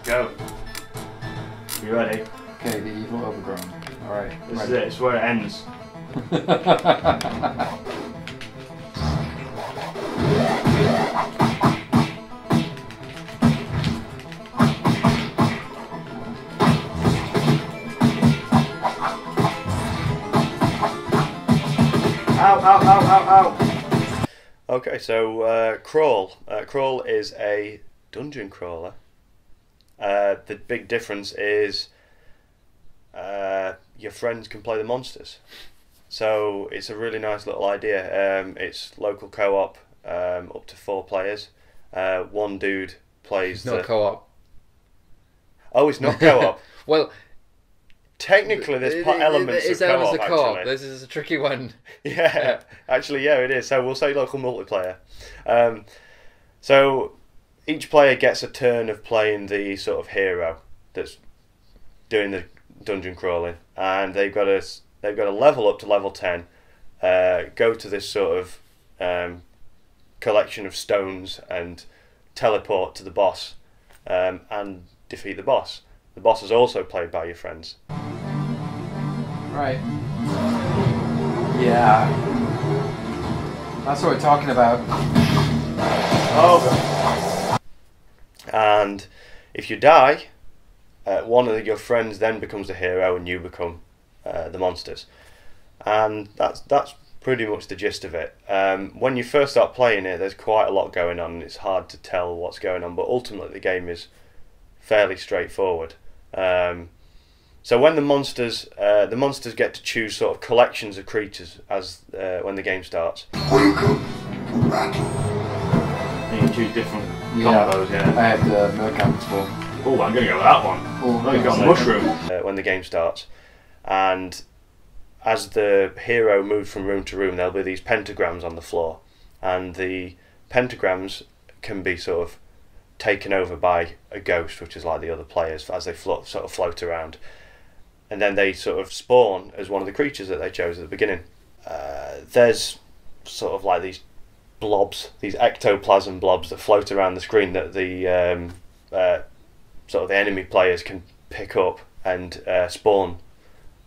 Go. You ready? Okay, the evil overgrown. Alright. This is it, it's where it ends. Ow, ow, ow, ow, ow. Okay, so Crawl. Crawl is a dungeon crawler. The big difference is your friends can play the monsters. So it's a really nice little idea. It's local co-op, up to 4 players. One dude plays Not co-op. Oh, it's not co-op. Well, technically there's elements of co-op, co-op. actually. This is a tricky one. Yeah, actually, yeah, it is. So we'll say local multiplayer. So each player gets a turn of playing the sort of hero that's doing the dungeon crawling, and they've got to level up to level 10, go to this sort of collection of stones and teleport to the boss, and defeat the boss. The boss is also played by your friends. Right. Yeah. That's what we're talking about. Oh. And if you die, one of your friends then becomes the hero, and you become the monsters. And that's pretty much the gist of it. When you first start playing it, there's quite a lot going on, and it's hard to tell what's going on. But ultimately, the game is fairly straightforward. So when the monsters get to choose sort of collections of creatures as when the game starts. Welcome to battle. You can choose different combos. Yeah. I had the Mercant for. Oh, I'm going to go with that one. Oh, You've got a mushroom. When the game starts, and as the hero moves from room to room, there'll be these pentagrams on the floor, and the pentagrams can be sort of taken over by a ghost, which is like the other players, as they sort of float around, and then they sort of spawn as one of the creatures that they chose at the beginning. There's sort of like these blobs, these ectoplasm blobs that float around the screen that the sort of the enemy players can pick up and spawn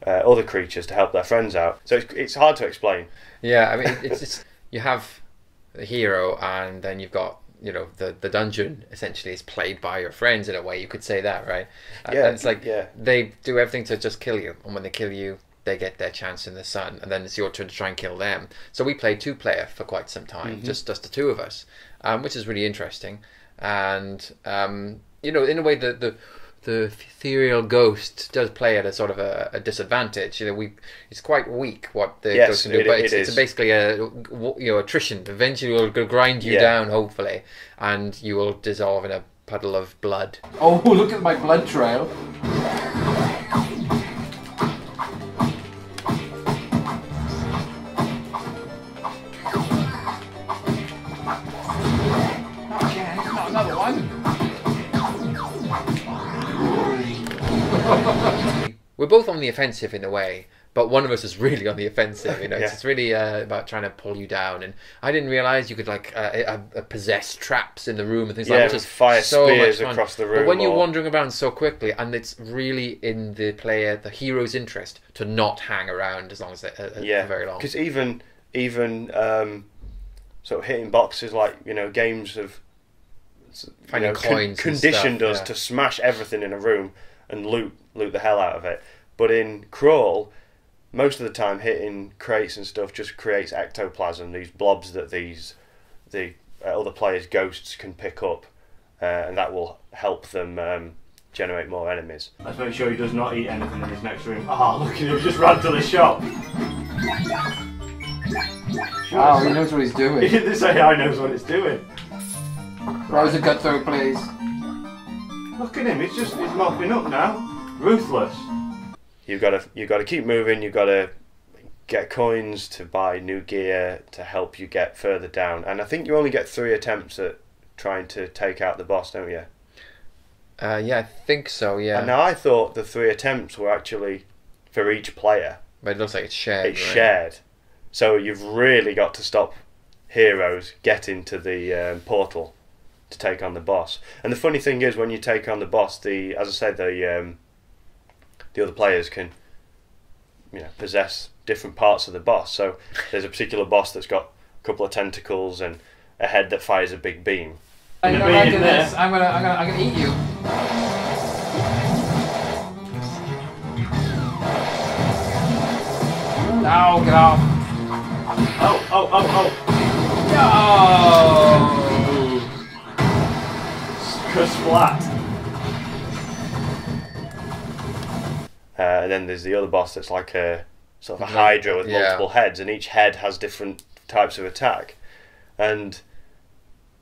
other creatures to help their friends out. So it's hard to explain. Yeah, I mean, it's you have the hero, and then you've got, you know, the dungeon essentially is played by your friends in a way. You could say that, right? Yeah, and it's like yeah. They do everything to just kill you, and when they kill you, they get their chance in the sun, and then it's your turn to try and kill them. So we played 2-player for quite some time, just the 2 of us, which is really interesting. And you know, in a way, the ethereal ghost does play at a sort of a disadvantage. You know, it's quite weak what the ghost can do, but it's basically a attrition. Eventually, it will grind you down, hopefully, and you will dissolve in a puddle of blood. Oh, look at my blood trail! Not another one. We're both on the offensive in a way, but one of us is really on the offensive. You know, it's really about trying to pull you down. And I didn't realise you could like possess traps in the room and things like that. Just fire so spears much fun. across the room. But when you're wandering around so quickly, and it's really in the hero's interest to not hang around as long as for very long. Because even sort of hitting boxes, like, you know, games of finding coins conditioned us to smash everything in a room and loot the hell out of it. But in Crawl, most of the time hitting crates and stuff just creates ectoplasm, these blobs that the other players' ghosts can pick up, and that will help them generate more enemies. Let's make sure he does not eat anything in his next room. Oh, look at him, just ran to the shop. Wow, he knows what he's doing. He didn't say I knows what it's doing. Rose a gut throw, please. Look at him, he's mopping up now. Ruthless. You've got to keep moving. You've got to get coins to buy new gear to help you get further down. And I think you only get 3 attempts at trying to take out the boss, don't you? Yeah, I think so. Yeah. And now I thought the 3 attempts were actually for each player. But it looks like it's shared. It's shared. So you've really got to stop heroes getting to the portal to take on the boss. And the funny thing is, when you take on the boss, as I said, the other players can, possess different parts of the boss. So there's a particular boss that's got a couple of tentacles and a head that fires a big beam. I'm gonna back to this. I'm gonna eat you. No, get off. Oh. No. Splat. And then there's the other boss that's like a sort of a hydra with multiple heads, and each head has different types of attack. And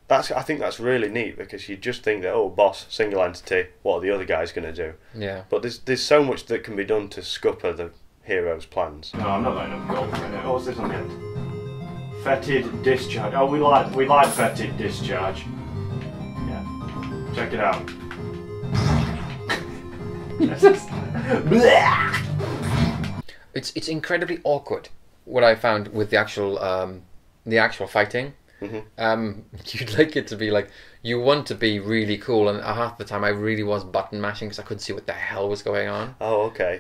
I think that's really neat, because you just think that, boss, single entity, what are the other guys going to do? Yeah. But there's so much that can be done to scupper the hero's plans. No, I'm not letting them go right now. What's this on the end? Fetid discharge. Oh, we like fetid discharge. Yeah. Check it out. It's incredibly awkward. What I found with the actual fighting. Mm-hmm. You'd like it to be like, you want to be really cool, and half the time I really was button mashing because I couldn't see what the hell was going on. Oh, okay.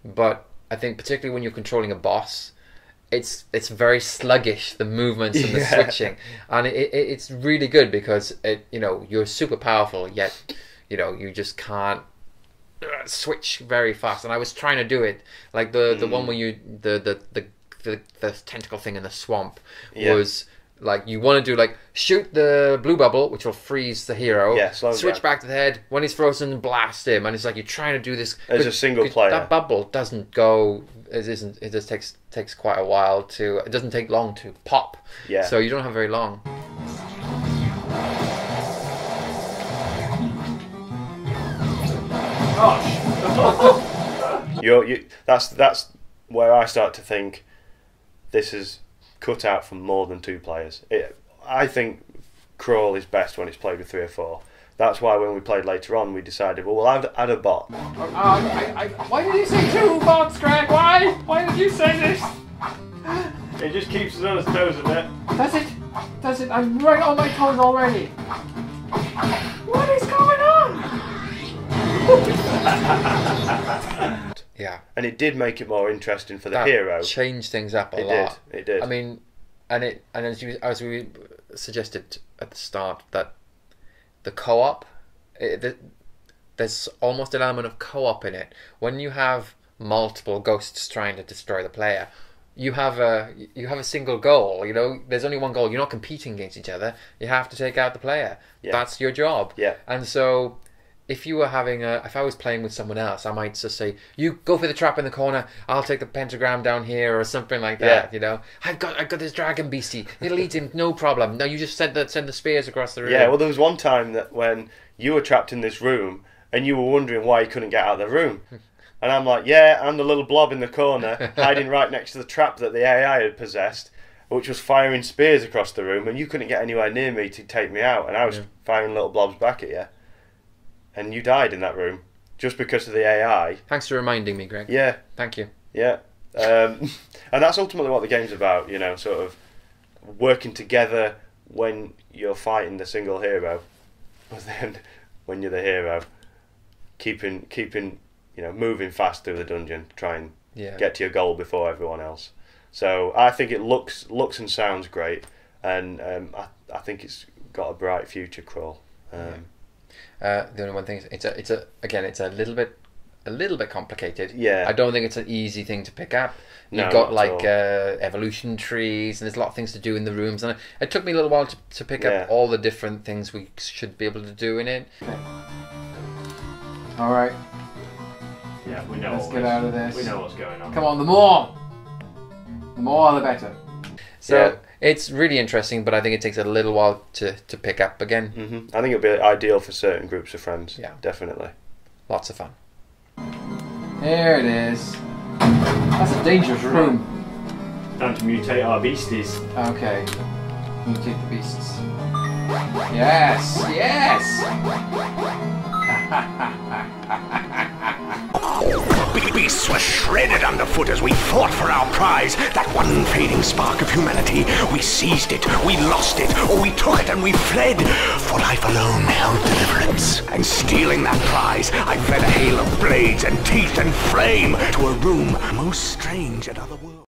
But I think particularly when you're controlling a boss, it's very sluggish, the movements and the switching, and it's really good because you're super powerful, yet you just can't switch very fast. And I was trying to do it like the one where the tentacle thing in the swamp was. Like, you want to do, like, shoot the blue bubble, which will freeze the hero. Yeah, slow switch down. Back to the head. When he's frozen, blast him. And it's like, you're trying to do this. As a single player. That bubble doesn't go... It just takes quite a while to... It doesn't take long to pop. Yeah. So you don't have very long. Gosh! That's where I start to think this is cut out from more than 2 players. I think Crawl is best when it's played with 3 or 4. That's why when we played later on, we decided, well, we'll add a bot. Why did you say 2 bots, Gregg? Why? Why did you say this? It just keeps us on his toes a bit. Does it? I'm right on my toes already. What is going on? Yeah. And it did make it more interesting for the hero. Changed things up a lot. It did. I mean, and as we suggested at the start, that the co-op, there's almost an element of co-op in it. When you have multiple ghosts trying to destroy the player, you have a single goal. There's only one goal. You're not competing against each other. You have to take out the player. Yeah. That's your job. Yeah. And so, if I was playing with someone else, I might just say, "You go for the trap in the corner. I'll take the pentagram down here," or something like that. I've got this dragon beastie. It'll eat him, no problem. No, you just send the spears across the room. Yeah. Well, there was one time that when you were trapped in this room and you were wondering why you couldn't get out of the room, and I'm like, "Yeah, I'm the little blob in the corner, hiding right next to the trap that the AI had possessed, which was firing spears across the room, and you couldn't get anywhere near me to take me out, and I was firing little blobs back at you." And you died in that room just because of the AI. Thanks for reminding me, Gregg. Yeah. Thank you. Yeah. And that's ultimately what the game's about, sort of working together when you're fighting the single hero. But then when you're the hero, keeping moving fast through the dungeon, try and get to your goal before everyone else. So I think it looks and sounds great, and I think it's got a bright future, Crawl. The only one thing is it's a little bit complicated. Yeah. I don't think it's an easy thing to pick up. You've No, got not at all. evolution trees, and there's a lot of things to do in the rooms, and it took me a little while to pick up all the different things we should be able to do in it. Okay. All right. Yeah, we know. Let's get out of this. We know what's going on. Come on, the more the better. So it's really interesting, but I think it takes a little while to pick up again. Mm-hmm. I think it'll be ideal for certain groups of friends. Yeah, definitely. Lots of fun. There it is. That's a dangerous room. Time to mutate our beasties. Okay. Mutate the beasts. Yes! Yes! beasts were shredded underfoot as we fought for our prize, that one fading spark of humanity. We seized it, we lost it, or we took it and we fled, for life alone held deliverance. And stealing that prize, I fled a hail of blades and teeth and flame to a room most strange and otherworldly.